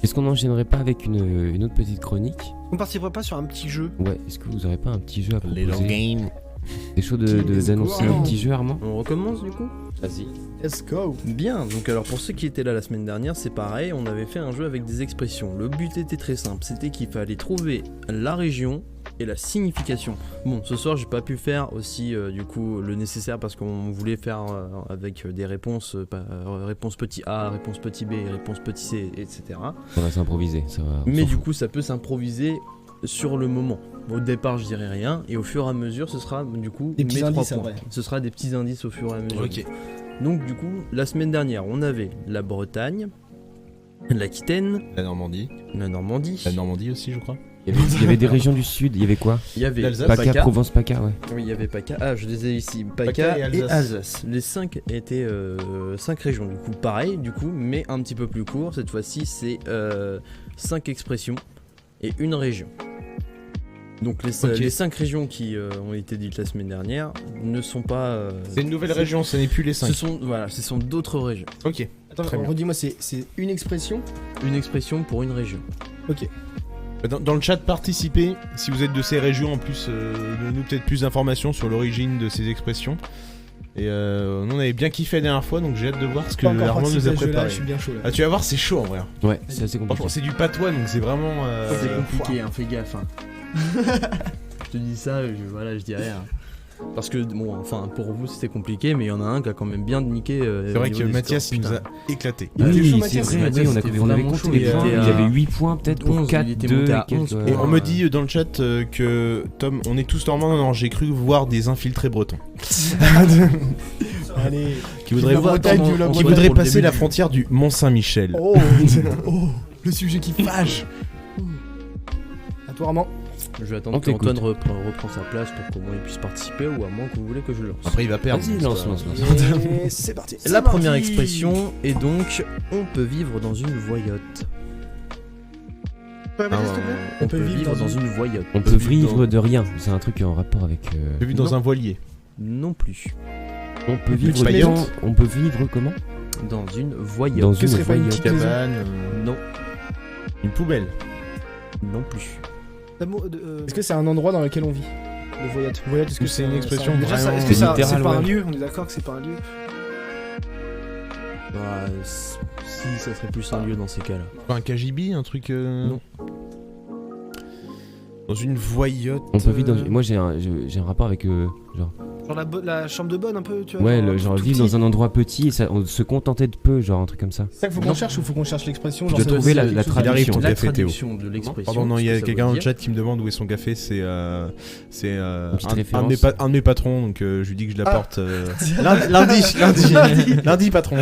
Est-ce qu'on n'enchaînerait pas avec une autre petite chronique? On partirait pas sur un petit jeu? Ouais, est-ce que vous aurez pas un petit jeu à proposer? Little game. T'es chaud d'annoncer un petit jeu, Armand? On recommence du coup? Vas-y. Let's go. Bien, donc alors pour ceux qui étaient là la semaine dernière, c'est pareil, on avait fait un jeu avec des expressions. Le but était très simple, c'était qu'il fallait trouver la région et la signification. Bon, ce soir j'ai pas pu faire aussi du coup le nécessaire parce qu'on voulait faire avec des réponses, réponse petit A, réponse petit B, réponse petit C, etc. Ça va s'improviser, ça va. Mais du coup ça peut s'improviser sur le moment. Au départ je dirais rien et au fur et à mesure ce sera du coup Des petits mes 3 indices, points. ouais. Ce sera des petits indices au fur et à mesure. Ok. Donc du coup la semaine dernière on avait la Bretagne, l'Aquitaine, La Normandie. la Normandie, La Normandie aussi, je crois. Il y avait des régions du sud, il y avait quoi? il y avait l'Alsace. PACA, Provence, PACA, ouais. Oui, il y avait PACA. Ah, je les ai ici. PACA PACA et et Alsace. Alsace. Les 5 étaient 5 régions. Du coup, pareil, du coup, mais un petit peu plus court. Cette fois-ci, c'est 5 expressions et une région. Donc les 5 régions qui ont été dites la semaine dernière ne sont pas. C'est une nouvelle région, ce n'est plus les 5. Ce sont d'autres régions. Ok. Attends, Très bien. redis-moi, c'est une expression? Une expression pour une région. Ok. Dans le chat, participez. Si vous êtes de ces régions, en plus, donnez-nous peut-être plus d'informations sur l'origine de ces expressions. Et nous, on avait bien kiffé la dernière fois, donc j'ai hâte de voir ce que Pas encore Armand nous a participé à ce jeu-là, préparé. je suis bien chaud là. Ah, tu vas voir, c'est chaud en vrai. Ouais, c'est assez compliqué. Franchement, c'est du patois, donc c'est vraiment. C'est compliqué, hein, fais gaffe. Hein. Je te dis ça, je dis rien. Parce que, bon, enfin, pour vous c'était compliqué, mais il y en a un qui a quand même bien niqué. C'est vrai que Mathias, il nous a éclaté. Il était chaud, Oui, c'est Mathias. vrai, Mathias, oui, c'était on avait vraiment compté chaud, les il points, était il y à avait 8 points peut-être pour 11, 4, il était 2 monté et à 11 quelques... Et on me dit dans le chat que Tom, on est tous normands. Non, j'ai cru voir des infiltrés bretons Allez. qui voudraient, La Bretagne, comment- du la on qui va Bretagne. voudraient pour le passer début la du- frontière du Mont-Saint-Michel. Oh, oh, le sujet qui fâche. À toi, Armand. Je vais attendre On qu'Antoine t'écoute. reprend sa place pour qu'au moins il puisse participer ou à moins que vous voulez que je lance. Après, il va perdre. Vas-y, lance. Et c'est parti. La première expression est donc on peut vivre dans une voyotte. On peut vivre dans une voyotte. On peut vivre de rien, c'est un truc en rapport avec... J'ai vu dans un voilier. Non plus. On peut vivre petite dans... maillot. On peut vivre comment? Dans une voyotte. Dans Que une serait pas une voyotte. petite maison? Cabane, Non, une poubelle. non plus. Est-ce que c'est un endroit dans lequel on vit? Le voyotte. Voyotte, est-ce que Ou c'est une un- expression déjà, vraiment- est-ce que C'est c'est littéral, pas un ouais. lieu? On est d'accord que c'est pas un lieu? Si, ça serait plus un lieu dans ces cas-là. Pas un KGB, un truc. Non. Dans une voyotte. On peut vivre dans... Moi j'ai un rapport avec... genre... Genre la chambre de bonne un peu, tu vois? Ouais, genre tout vivre petit. dans un endroit petit et ça, on se contentait de peu, genre un truc comme ça. C'est ça qu'il faut qu'on cherche ou faut qu'on cherche l'expression? Tu genre dois ça trouver veut dire la quelque chose traduction. arrive ton La café, Théo. traduction de l'expression. Pardon, non, il y ce a que ça quelqu'un veut dans le dire. chat qui me demande où est son café. C'est un petite de référence. un de mes patrons, donc je lui dis que je l'apporte lundi, patron.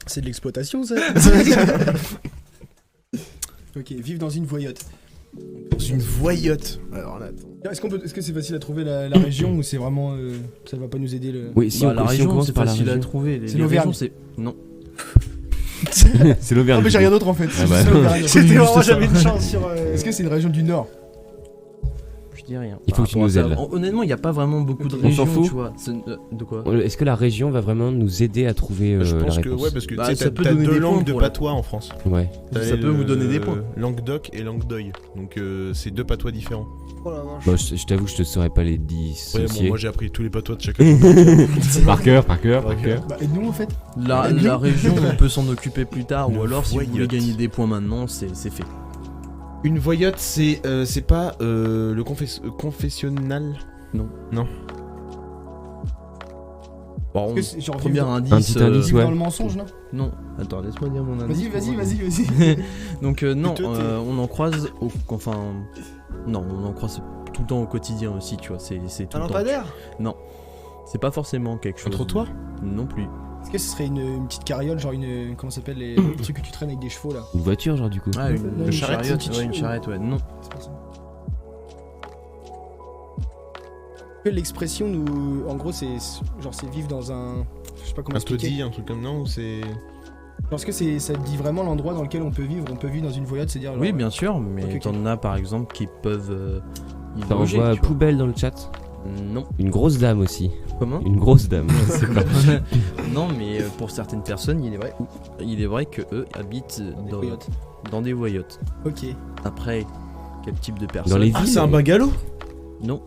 C'est de l'exploitation, ça. Ok, vivre dans une voyotte. Dans une voyotte. Alors là, attends. Est-ce que c'est facile à trouver la région ou c'est vraiment ça va pas nous aider le... Oui, si Bah, on, la si on région, commence c'est par la facile à région. trouver. C'est Les l'Auvergne. régions, c'est... Non. C'est l'Auvergne. Ah mais j'ai rien d'autre en fait. Ah bah C'est non. l'Auvergne. C'était vraiment, j'avais une chance sur... Est-ce que c'est une région du Nord? Je dis rien. Il faut que tu Par nous rapport à aides. ça, honnêtement, il n'y a pas vraiment beaucoup de On régions, s'en fout. tu vois. De quoi? Est-ce que la région va vraiment nous aider à trouver Je la pense que réponse? ouais, parce que Bah, tu sais, ça peut t'as donner deux des langues points de pour la- patois en France. Ouais. Ça peut vous donner des points. Languedoc et Languedoc. Donc c'est deux patois différents. Oh la vache. Bon, je t'avoue, je te saurais pas les Ouais, bon, dissocier. moi j'ai appris tous les patois de chacun. Par cœur. Par cœur. Bah et nous en fait? La région, on peut s'en occuper plus tard, Une ou alors si vous voulez voyotte. gagner des points maintenant, c'est fait. Une voyotte, c'est pas le confessionnal. Non. Non. Bon, Est-ce que c'est genre premier vivre indice. Un petit indice, vivre ouais. dans le mensonge, non? Non, attends, laisse-moi dire mon indice. Vas-y. Donc non, Plutôt, t'es- on en croise, enfin, non, on en croise tout le temps au quotidien aussi, tu vois. C'est tout Un le temps. lampadaire? C'est pas forcément quelque chose. Contre toi Non plus. Est-ce que ce serait une petite carriole, genre une... Comment ça s'appelle les trucs que tu traînes avec des chevaux là? Une voiture, genre du coup. Ah, une charrette, charrette, petite ouais, une chevaux. charrette, ouais. Non. C'est pas ça. Que l'expression nous... En gros c'est... Genre c'est vivre dans un... Je sais pas comment Un expliquer. taudis, un truc comme non ou c'est. Parce que ça dit vraiment l'endroit dans lequel on peut vivre dans une voyotte, c'est-à-dire... genre, Oui, bien sûr, mais Ok, ok. t'en as par exemple qui peuvent y Ça loger, envoie tu vois. poubelle dans le chat. Non. Une grosse dame aussi. Comment? Une grosse dame. Je sais pas. Non, mais pour certaines personnes, il est vrai que eux habitent dans des voyotes. Ok. Après, quel type de personne? Dans les Ah, villes. c'est un bungalow? Non.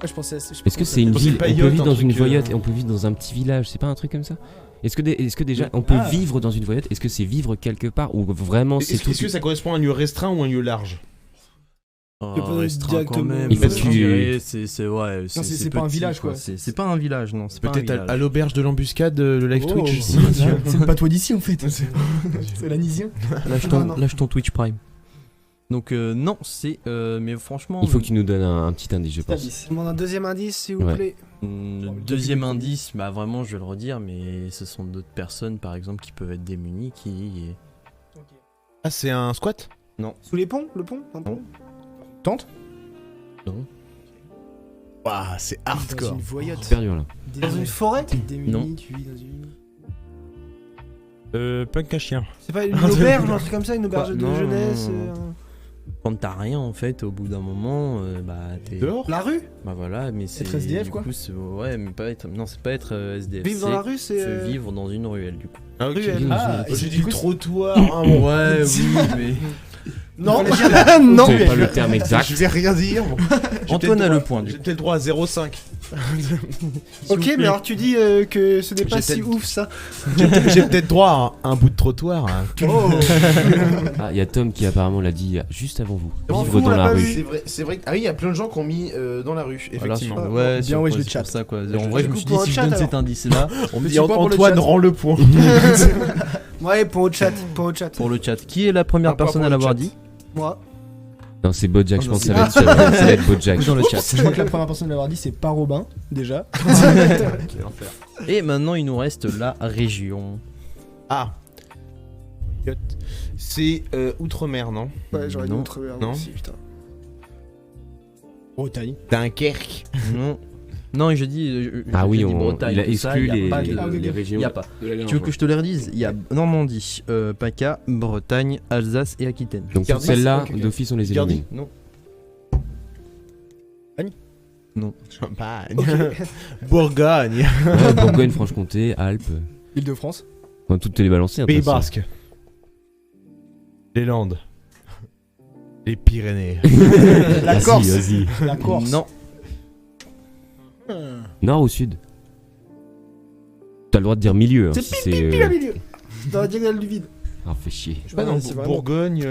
Je pensais à Est-ce que c'est une C'est ville? pas On peut yacht, vivre un dans truc, une voyote et on peut vivre dans un petit village. C'est pas un truc comme ça? Est-ce que déjà on peut vivre dans une voyote? Est-ce que c'est vivre quelque part ou vraiment c'est tout? Est-ce que ça correspond à un lieu restreint ou un lieu large? peux pas Restreint directement- quand même. Il faut que je tu- dirais, c'est ouais. Non, c'est pas un petit, village, quoi. C'est pas un village, non. C'est pas un Peut-être village. à l'auberge de l'embuscade, le live Oh. Twitch. C'est pas toi d'ici en fait. C'est l'anisien. Lâche ton Twitch Prime. Donc non, c'est mais franchement. Il faut que tu nous donnes un petit indice, je pense. Je demande un deuxième indice, s'il vous Ouais. plaît. Deuxième indice, bah vraiment, je vais le redire, mais ce sont d'autres personnes, par exemple, qui peuvent être démunies, qui. Ah, c'est un squat? Sous les ponts, le pont, un pont. Tente. Non. Waouh, c'est Dans hardcore. une voyote. Super dur là. Dans une forêt. T'es démuni, Non. tu vis dans une. Punk à chien. C'est pas une auberge, un truc comme ça, une auberge Quoi de Non, jeunesse. non, Quand t'as rien, en fait, au bout d'un moment, bah t'es. Dehors? La rue. Bah voilà, mais c'est. Être SDF, du quoi. coup, ouais, mais pas être. Non, c'est pas être SDF. Vivre dans c'est la rue, c'est. se vivre dans une ruelle, du coup. Ah, ok. Ruelle. Ah, et J'ai du dit coup, trottoir. Ah, bon. Ouais, oui, mais. Non, Non. C'est pas le terme exact. Je vais rien dire. Bon. J'ai Antoine peut-être a droit- le point, du J'ai coup. peut-être droit à 0,5. Ok, mais alors tu dis que ce n'est pas J'ai si peut-être- ouf ça. J'ai peut-être droit à un bout de trottoir. Oh. Ah, il y a Tom qui apparemment l'a dit juste avant vous. M'en Vivre fous, on dans l'a la pas rue. vu. C'est vrai. Ah oui, il y a plein de gens qui ont mis dans la rue, Voilà, effectivement. sur- ouais, Bien, sur ouais, quoi, je le c'est chat. pour ça, quoi. Je- En vrai, je me du suis coup, dit, pour si un je chat, donne alors. cet indice-là, On me Mais dit tu vois, pour le Antoine chat. rend le point. Ouais, pour au chat, pour au chat. pour le chat, qui est la première Un point personne pour à le l'avoir chat. dit? Moi. Non, c'est Bojack, Oh, je non, pense que c'est- ça va être Bojack. Dans le chat. Je crois que la première personne à l'avoir dit c'est pas Robin, déjà. Et maintenant, il nous reste la région. Ah. C'est Outre-mer, non? Ouais, j'aurais dit Non. autre merde Non. aussi, putain. Bretagne. Dunkerque. Non. Non, je dis. Ah oui, je dis Bretagne, il a tout ça, exclu y a les, pas les- de- les régions. y a pas. de la Tu veux que je te les redise? Il y a Normandie, PACA, Bretagne, Alsace et Aquitaine. Donc toutes Gardez- celles-là, ok, ok. d'office, on les Gardez. élimine. Non. Champagne. Bourgogne. Ouais, Bourgogne, Franche-Comté, Alpes. Île-de-France. On va toutes les balancer. Pays de toute façon. Basque. Les Landes. Les Pyrénées. La Vas-y, Corse. vas-y. La Corse. Non. Nord ou sud? T'as le droit de dire milieu. Hein, C'est si pile au milieu. Dans la diagonale du vide. Ah, fait chier. Je sais pas, Ouais, dans c'est vraiment- Bourgogne.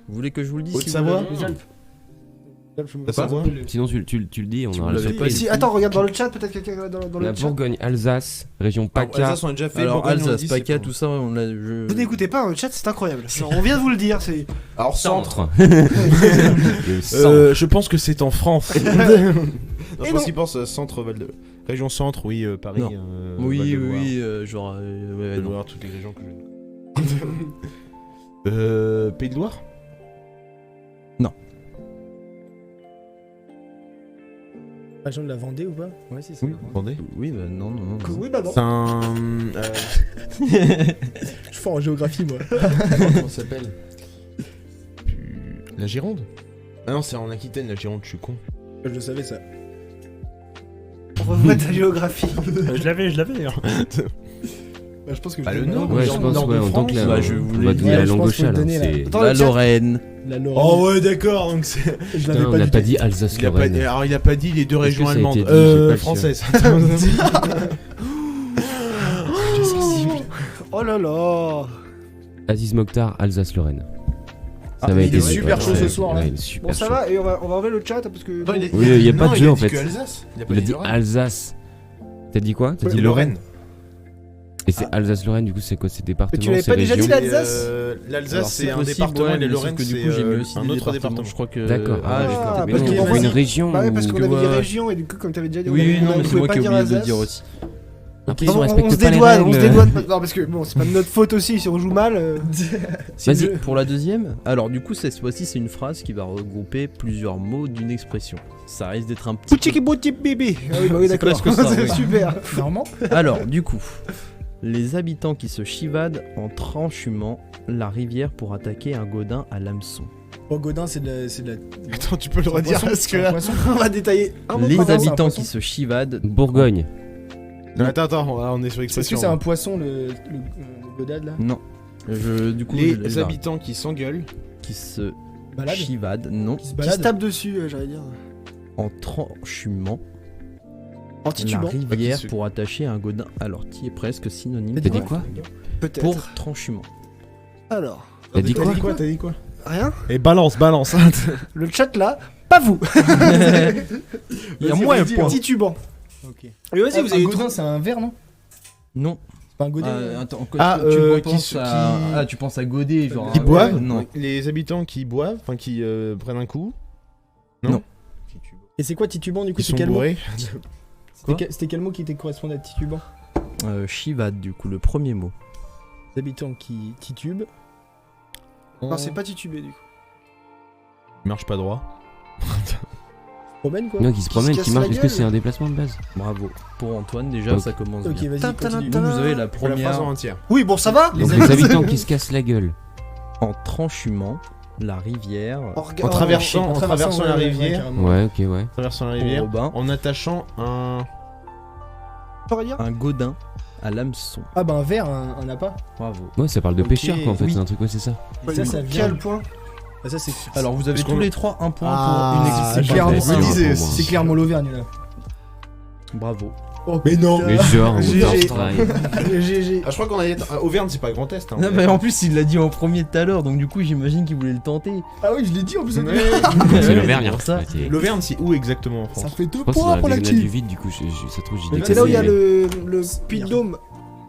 Vous voulez que je vous le dise? Haute-Savoie. si vous l'avez? La Savoie. Sinon, tu le dis, on Si aura vous la l'avez surprise. pas Et dit. si, attends, regarde dans le chat, peut-être quelqu'un dans La le chat. Bourgogne, Alsace, région PACA. Alsace, on a déjà fait. Alors, Bourgogne, on Alsace, dit, PACA, c'est tout ça, on l'a. je- Vous n'écoutez pas, le chat c'est incroyable. Genre, on vient de vous le dire, c'est. Alors, centre. Le centre. Je pense que c'est en France. Non, Et je non. pense qu'il pense centre Val de. Région centre, oui, Paris. Non. Oui, oui, genre. Ouais, non. Loire, toutes les régions que je Pays de Loire. Région de la Vendée ou pas? Ouais, c'est ça. Oui. Attendez. Oui, bah non, non, non. Oui, bah non. C'est un. Je suis fort en géographie, moi. Comment ça s'appelle? La Gironde. Ah non, c'est en Aquitaine, la Gironde, je suis con. Je le savais ça. On revoit ta géographie. Je l'avais. Bah, je pense que Bah, je le donne Nord, la Ouais, je Nord pense, de ouais, en tant que France. la. Bah, je on voulais va dire, donner la je langue pense au qu'il faut chat, là. donner la- c'est- Attends, La le chat. Lorraine. La Lorraine. Oh ouais, d'accord, donc c'est. Je Putain, l'avais on pas n'a du pas tout. dit Alsace, Il a pas, Lorraine. alors il a pas dit les deux Est-ce que régions ça a allemandes. été dit J'ai pas le Françaises. Oh là là. Aziz Mokhtar, Alsace-Lorraine. Ça Ah, va il être est une- super chaud ce soir, là. ouais, il est super Bon, ça chaud. va, et on va enlever le chat parce que. Non, il est- Oui, il y a pas de jeu, en fait. Que Alsace. Il a pas Il a dit dit Lorraine. Alsace. T'as dit quoi? T'as dit Lorraine. Lorraine. Et c'est Alsace-Lorraine, du coup, c'est quoi? C'est département, tu l'avais c'est pas déjà région? dit, l'Alsace Alors, L'Alsace, c'est un possible, département ouais, et les mais sauf Lorraine, que du c'est coup, j'ai mis aussi un des autre départements. département. Je crois que. D'accord. Ah, j'ai parce compris. qu'il Mais y non, avait- faut une région. Bah ouais, parce qu'on ou- avait dit dois- région et du coup, comme t'avais déjà dit, Oui, oui, non, mais c'est pouvait moi pas qui ai dire oublié de Alsace. dire aussi. Après, ils On respectent se pas les dédouane, on se règles. dédouane. Non, parce que bon, c'est pas de notre faute aussi si on joue mal. Vas-y, pour la deuxième. Alors, du coup, cette fois-ci, c'est une phrase qui va regrouper plusieurs mots d'une expression. Ça risque d'être un petit. Pouchiki bouti bébé. Ah oui, bah oui, C'est d'accord. presque ça, oui. Super. Normand. Alors, du coup, les habitants qui se chivadent en transhumant la rivière pour attaquer un godin à l'hameçon. Oh, Godin, c'est de la. Attends, tu peux le redire Poisson, parce que c'est un là. poisson. On va détailler. Un mot Les par un. c'est un habitants poisson. qui se chivadent. Bourgogne. Non, attends, on est sur Est-ce que l'expression. c'est un poisson, le godade, là Non. Du coup, je Les laisse habitants qui s'engueulent. qui se Balade chivadent, non, Qui se Qui se balade tape dessus, j'allais dire. en transhumant En la titubant. rivière Qui se- pour attacher un godin. Alors, qui est presque synonyme T'as dit quoi Peut-être. pour transhumant. Alors, T'as dit quoi T'as dit quoi rien. Et balance. Le chat là, pas vous. Il y a Vas-y, moins un vas-y, point. Titubant. Ok. Mais vas-y, vous Un avez godin, c'est un verre, non? Non. C'est pas un godet Attends, Ah, penses à... tu penses à Godet, genre. Qui boivent Non. Les habitants qui boivent, enfin qui prennent un coup. Non. Et c'est quoi titubant, du coup? Qui C'est sont quel mot? bourrés. Quoi C'était quel mot qui était correspondait à titubant? Chivade, du coup, le premier mot. Les habitants qui titubent. Non, c'est pas titubé du coup. Ils marchent pas droit. Promène, quoi? Non, qui se promène, casse qui marche. la Est-ce que gueule. c'est un déplacement de base? Bravo. Pour Antoine, déjà, Ok. ça commence Ok, bien. vas-y, Ta-ta-ta-ta. continue. Donc, vous avez la Faut la phrase première en entière. Oui, bon, ça va. Donc les habitants qui se cassent la gueule. en transhumant la rivière En traversant la rivière. Ouais, ok, ouais. Traversant la au rivière. Robin, En attachant un. un godin à l'hameçon. Ah, bah un verre, un appât. Bravo. Ouais, ça parle de Ok, pêcheurs, quoi, en fait. oui. C'est un truc, ouais, c'est ça. Ça vient. Quel point? Ah, ça, c'est. Alors, vous avez Parce tous qu'on- les trois un point Ah, pour une c'est existence. clairement- c'est disais, bon, C'est clairement l'Auvergne, là. Bravo. Oh, Mais non. Mais genre, on GG. first try. GG. Ah, je crois qu'on allait être. Auvergne, c'est pas Grand Est. Hein, Non, mais en plus, il l'a dit en premier tout à l'heure, donc du coup, j'imagine qu'il voulait le tenter. Ah oui, je l'ai dit en plus. Ouais. C'est l'Auvergne, pour ça. hein. Ok. L'Auvergne, c'est où exactement en Ça France? fait 2 Je pense que c'est points dans pour la la diagonale du team. vide, du coup, ça trouve, j'ai Mais décalé. C'est là où il y a mais- le Puy de Dôme.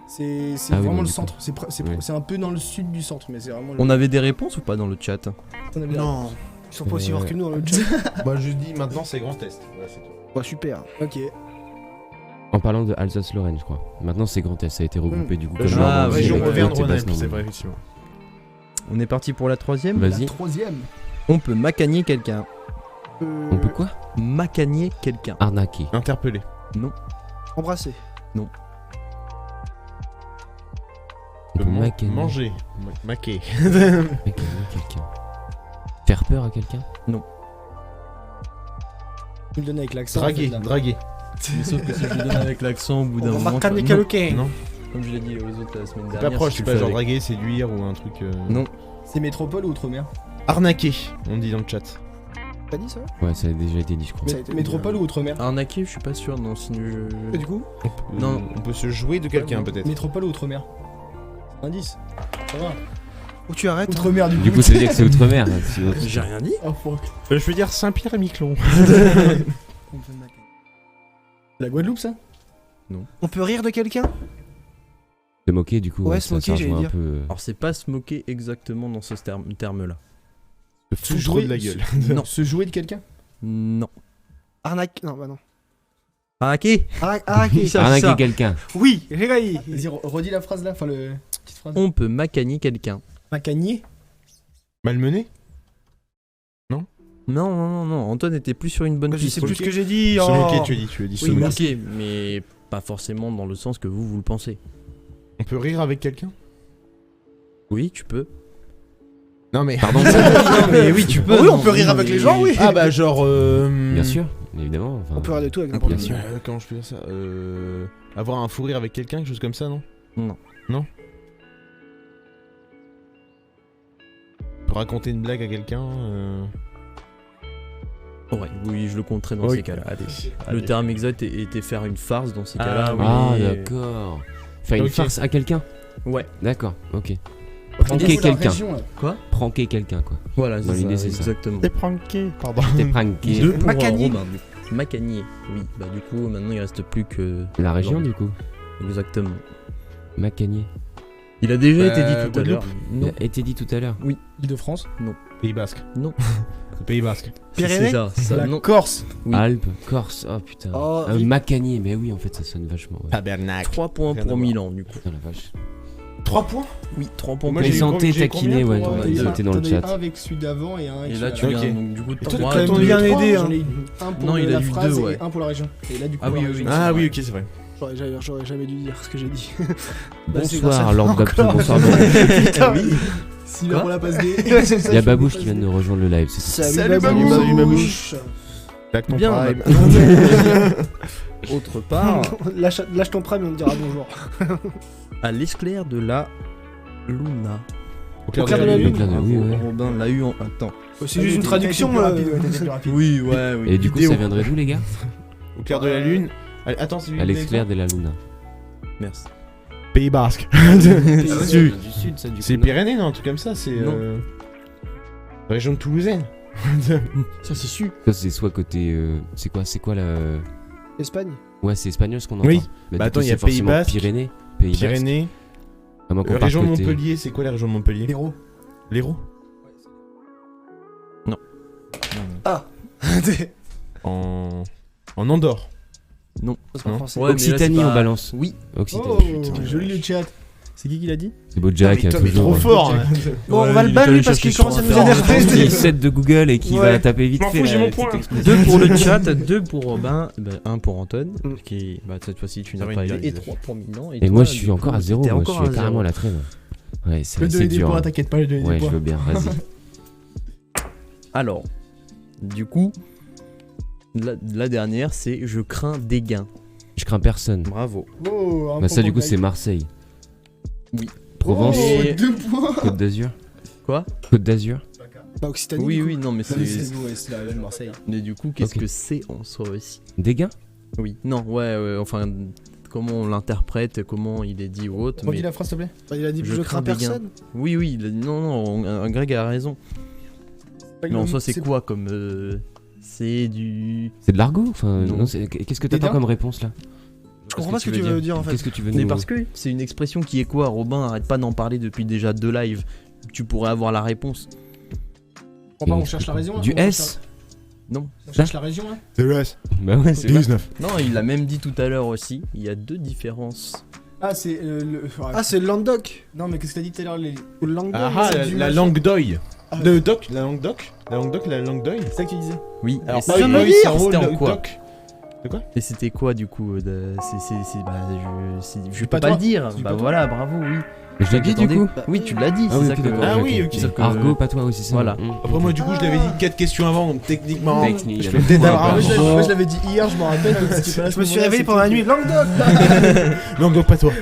C'est Ah oui, vraiment bon, le du centre. Ouais. C'est un peu dans le sud du centre, mais c'est vraiment. On avait des réponses ou pas dans le chat? On avait- Non. Ils sont pas aussi forts que nous dans le chat. Bah, je dis maintenant, c'est Grand Est. Voilà, c'est tout. Bah, super. Ok. En parlant de Alsace-Lorraine, je crois. Maintenant, c'est Grand Est, ça a été regroupé, du coup. comme Ah, Normandie, oui, région ouais, Auvergne-Rhône-Alpes, Pays-Basque, c'est vrai, effectivement. On est parti pour la troisième. Vas-y. Troisième. On peut macagner quelqu'un. On peut quoi Macagner quelqu'un. Arnaquer. Interpellé. Embrasser. On peut macaner. Manger. Maquer. Macaner quelqu'un. Faire peur à quelqu'un. Tu me donnes avec l'accent. Draguer. en fait, là. Draguer. Mais sauf que si je le donne avec l'accent au bout d'un On va moment. marquer non. quelqu'un. Non. Comme je l'ai dit aux autres la semaine C'est dernière. pas proche, si c'est tu pas le genre fais draguer, séduire ou un truc. Non. C'est métropole ou outre-mer? Arnaquer, on dit dans le chat. T'as dit ça? Ouais, ça a déjà été dit, je crois. Ça a été Métropole ou outre-mer? avec- Arnaquer, je suis pas sûr. Non, sinon Et du coup? Non. On peut se jouer de quelqu'un peut-être. Métropole ou outre-mer? Indice. Ça va. Ou tu arrêtes. Outre-mer du coup. Du coup, ça veut dire que c'est outre-mer. hein, sinon- J'ai rien dit. Oh fuck. Je veux dire Saint-Pierre et Miquelon. La Guadeloupe, ça? On peut rire de quelqu'un? Se moquer, du coup. Ouais, ça, se moquer, ça j'allais rejoint dire. un peu. Alors, c'est pas se moquer exactement dans ce terme-là. Se foutre de la gueule. Non. Se jouer de quelqu'un? Non. Arnaque. Non, bah non. Arnaquer. Arnaquer. Ça, Arnaquer ça. quelqu'un. Oui, j'ai gagné. Vas-y, redis la phrase là, enfin le. Petite phrase. On peut macagner quelqu'un. Macagnier? Malmené. Non. Antoine était plus sur une bonne Bah, je piste. sais plus ce que j'ai dit. Se oh. moquer, tu as dit. Se Oui, moquer. moquer, mais pas forcément dans le sens que vous le pensez. On peut rire avec quelqu'un. Oui, tu peux. Non mais. Pardon. Non, mais oui, tu peux. Oui, on non, peut rire mais- avec les gens, oui. Ah bah genre. Bien sûr, évidemment. Enfin, On peut rire de tout avec n'importe Bien qui. sûr. Comment je peux dire ça Avoir un fou rire avec quelqu'un, quelque chose comme ça, non? Non. Non. On peut raconter une blague à quelqu'un. Ouais, oui, je le compterai dans Oui. ces cas-là. Allez. Le terme exact était faire une farce dans ces cas-là. Ah, oui. d'accord. Faire une Ok. farce à quelqu'un. Ouais, D'accord, ok. Dis-nous Pranker la quelqu'un. région, là. Pranker quelqu'un, quoi. voilà, Dans l'idée, c'est ça. exactement. T'es pranké. Pardon. T'es pranké. Deux pour Macagnier. Romain, du coup. Macagnier, oui. Bah du coup, maintenant il reste plus que... La région, Non. du coup. Exactement. Macagnier. Il a déjà été dit tout à Guadeloupe. l'heure. Non. A été dit tout à l'heure. Île-de-France? Pays Basque. Non. Pays Basque. Pyrénées. C'est ça, La non. Corse? Oui. Alpes, Corse. Oh putain. Oh, Ah, oui. Macagnier, mais oui, en fait, ça sonne vachement. Ouais. Tabernacle. 3 points Rien à pour voir. Milan, du coup. Putain, la vache. 3 points. Oui, 3 points Moi, pour j'ai eu Milan. Plaisanter, j'ai taquiner, combien ouais, pour, t'en as euh, été dans le T'en as eu chat. un avec celui d'avant et un avec Et là, tu celui-là. Ok. gagnes, donc du coup, toi, trois, t'as quand même deux, bien trois. aidé, J'en hein. ai eu un pour Non, il a la eu phrase deux, et ouais. un pour la région. Et là, du coup, Ah oui, la oui, région, oui. Ah c'est oui, vrai. ok, c'est vrai. J'aurais jamais dû dire ce que j'ai dit. Bah, c'est grâce Bonsoir, à- Lord Dapto, Encore. bonsoir. Putain, Si Quoi on la passe des. Il y a Babouche qui vient de rejoindre le live, c'est tout. Salut Babouche. Babouche. Babouche. Claque ton Bien, prime. Autre part, Lâche ton prime et on te dira bonjour. à l'esclair de la Luna. Au clair clair de de la la lune. Clair de- oui, ouais. Robin l'a eu en. Attends. C'est juste une traduction. Oui, ouais, oui. Et du coup, ça viendrait d'où, les gars? Au clair de la lune. Allez, attends, c'est À l'exclair de la Luna. Merci. Pays Basque. Du sud, ça, du C'est coup, non. Pyrénées, non, un truc comme ça. C'est Non. région de Toulousaine. Ça, c'est su. Ça, c'est soit côté. C'est quoi la. Espagne. Ouais, c'est espagnol ce qu'on entend. Oui. du Bah, attends, coup, il y a c'est Pays forcément Basque, Pyrénées. Pays Basque. Pyrénées. À moins qu'on parte Région de côté. Montpellier, c'est quoi la région de Montpellier? L'héros. L'Hérault. En Andorre. Non. C'est pas Non. français. Ouais, mais là, Occitanie, c'est pas- on balance. Oui. Occitanie. Oh, putain. joli le chat. C'est qui l'a dit? C'est beau Jack, Putain, mais toujours. trop fort. hein. Bon, Ouais, on va le il est ban allé lui parce chercher qu'il commence à sur nous Internet. énerver. Qui set de Google et qui Ouais. va taper vite Je m'en fait fous, j'ai la mon petite point. expression. 2 pour le chat, 2 pour Robin, 1 pour Anton, Mm. qui bah, cette fois-ci tu Ça n'as va, pas une aidé, et égalisation. 3 pour Milan. Et toi, moi, je du suis coup, encore à 0. t'es Moi, je encore suis à carrément à zéro. la traîne. Ouais, c'est Je vais te donner des dur. points, hein. t'inquiète pas, je vais donner Ouais, des je points. veux bien, vas-y. Alors, du coup, la dernière c'est je crains des gains. Je crains personne. Bravo. Oh, un Bah, ça, point du coup, pour c'est Greg. Marseille. Oui. Provence. Oh, Et- 2 points. Côte d'Azur. Quoi? Côte d'Azur. Bah, Occitanie. Oui, du coup. oui, non, mais Non, mais c'est. c'est la même Marseille. Mais du coup, qu'est-ce Ok. que c'est en soi aussi? Des gains. Oui. Non, ouais, enfin, comment on l'interprète, comment il est dit ou autre. Redis Mais... la phrase, s'il te plaît. Bah, il a dit Je je crains crains des gains. personne. Oui, oui, non, Greg a raison. Mais en soi, c'est quoi comme. C'est du. C'est de l'argot. Enfin, Non. non, qu'est-ce que Des t'attends gains comme réponse là? Je comprends pas ce que tu veux dire en fait. Qu'est-ce que tu veux Mais nous... parce que c'est une expression qui est quoi? Robin arrête pas d'en parler depuis déjà 2 lives. Tu pourrais avoir la réponse. On cherche la région. là, Du on S. Non. cherche la région là. C'est le S. Bah ouais, c'est 19. Non, il l'a même dit tout à l'heure aussi. Il y a 2 différences. Ah, c'est le. Ah, c'est le Languedoc. Non, mais qu'est-ce que t'as dit tout à l'heure Ou le Languedoc. Ah, c'est la, du la machin. langue d'oeil. Ah. De doc, la langue doc. La langue doc, la langue d'oeil. C'est ça que tu disais. Oui. Alors, et pas c'était- œil, cerveau, c'était en le quoi? doc. Et c'était quoi du coup je pas peux pas toi. le dire. C'est bah pas toi. voilà, bravo, oui. Je l'ai dit du Attendez. coup. Oui, tu l'as dit. Ah c'est oui, ça ok, que. d'accord, Ah ok. oui, ok. Sauf que- Argot, pas toi aussi, c'est Voilà. Après, moi, du coup, je l'avais dit 4 questions avant, donc techniquement. Technique, je il peux avait peut-être pas avoir un un peu. Moi, je l'avais dit hier, je m'en rappelle. Je me suis réveillé pendant la nuit. Languedoc. Langue doc, pas toi.